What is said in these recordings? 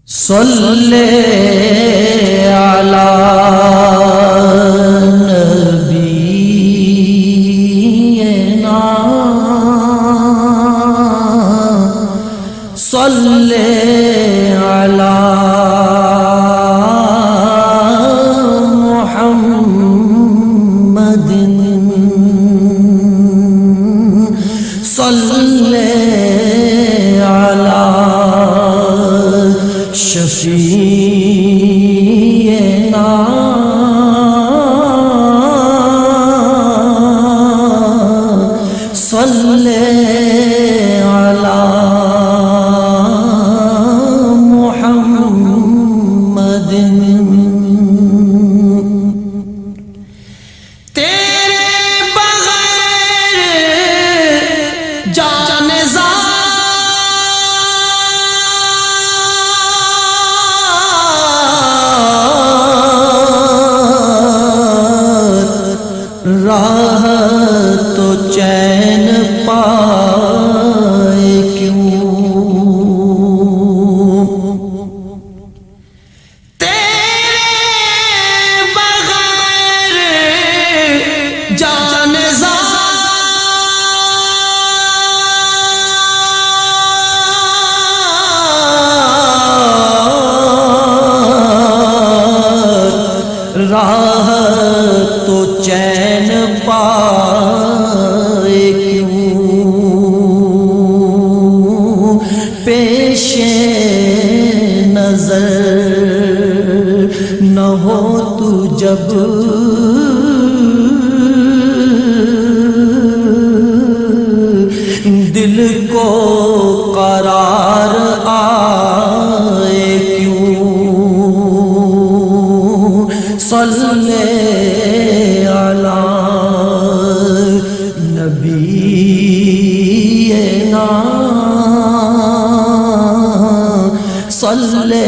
صلی علی نبینا صلی علی محمد صلی علی شفیعنا صلی علی محمد تیرے بغیر جان راہ تو چین پائے کیوں تیرے بغیر جان راہ تو چین پائے کیوں پیش نظر نہ ہو تو جب دل کو قرار آئے کیوں صلی علی نبینا صلی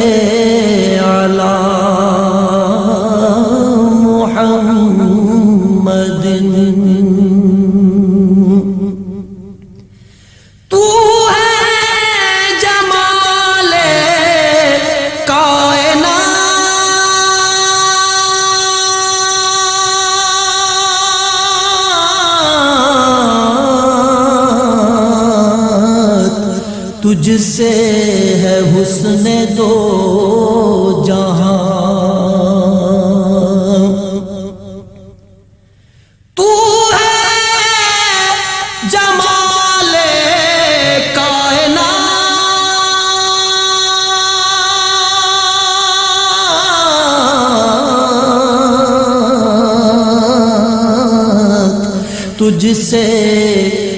علی محمد تو ہے جمال تجھ سے ہے حسن دو جہاں تو ہے جمال کائنات تجھ سے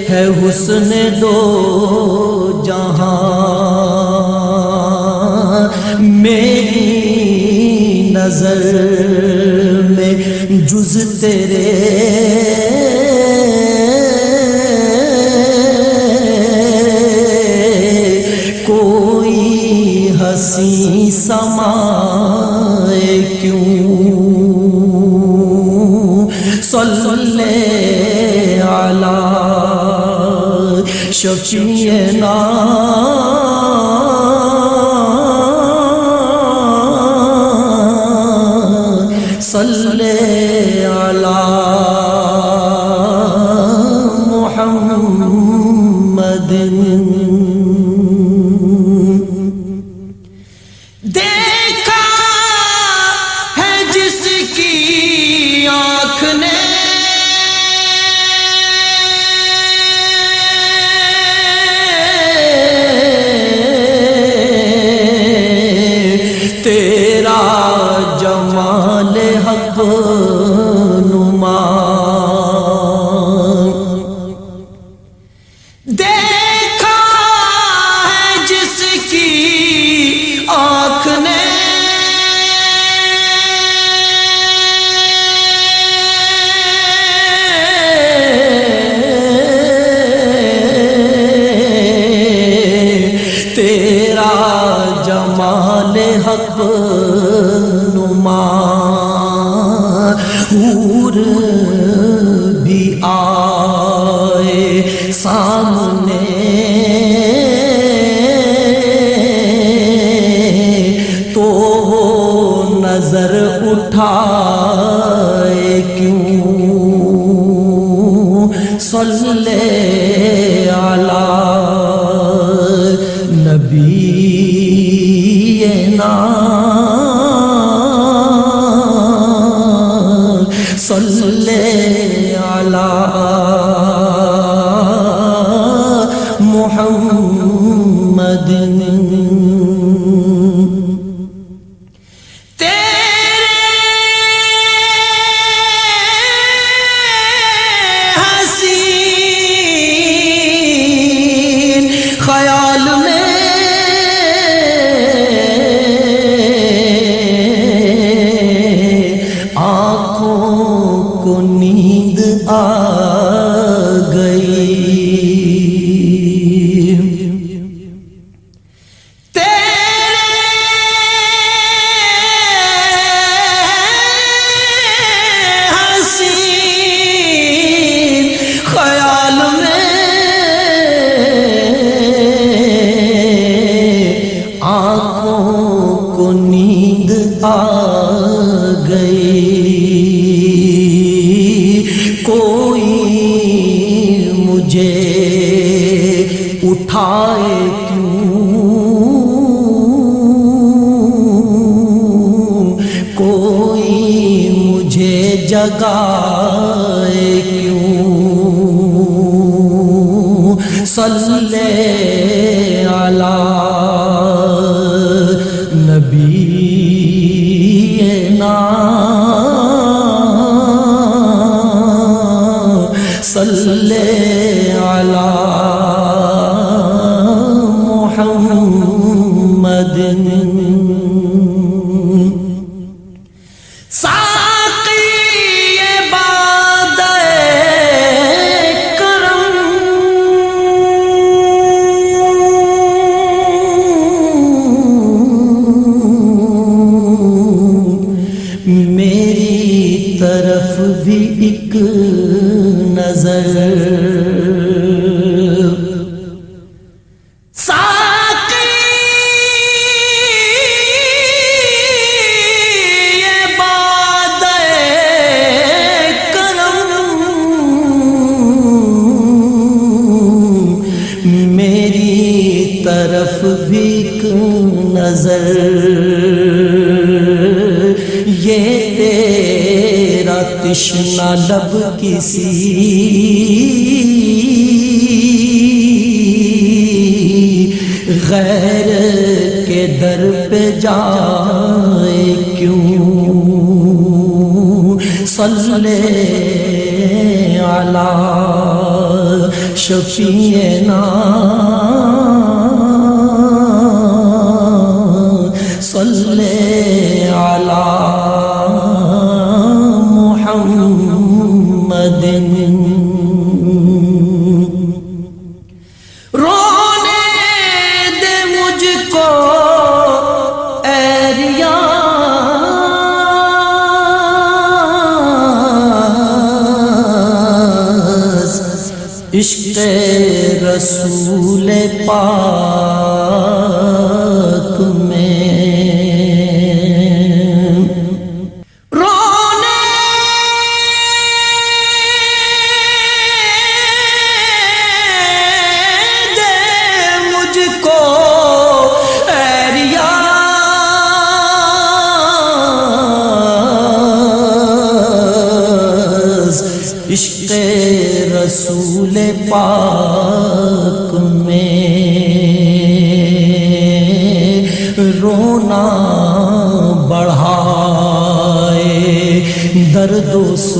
ہے حسن دو جہاں میری نظر میں جز تیرے کوئی حسین سمائے کیوں صلی علی شفیعنا صلی علی محمد دیکھا ہے جس کی آنکھ نے تیرا جمال حق نما دیکھا ہے جس کی آنکھ نے تیرا جمال حق نما حور بھی آئے سامنے سر اٹھائے کیوں صلی علی نبینا صلی علی محمد خیال میں آنکھوں کو نیند آ گئی نیند آ گئی کوئی مجھے اٹھائے کیوں کوئی مجھے جگائے کیوں صلی علی نبینا صلی علی محمد میری طرف بھی ایک نظر ساقی یہ بات کرم میری طرف بھی ایک نظر یہ تیرا تشنہ لب کسی غیر کے در پہ جائے کیوں صلی علی شفیعنا صلی علی محمد رونے دے مجھ کو اے ریاض عشق رسول پاک میں عشق رسول پاک میں رونا بڑھائے درد و سوز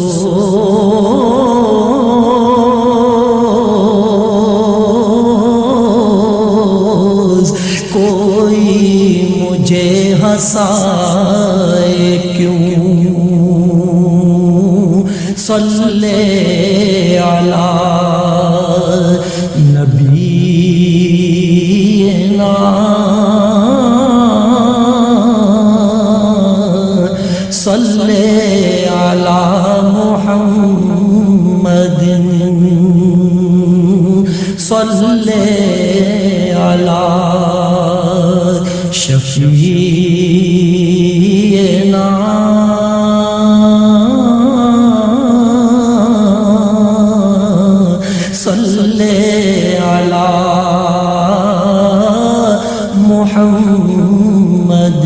کوئی مجھے ہنسائے کیوں صلی علی نبینا صلی علی محمد صلی علی شفیع شفیعنا صلی علی محمد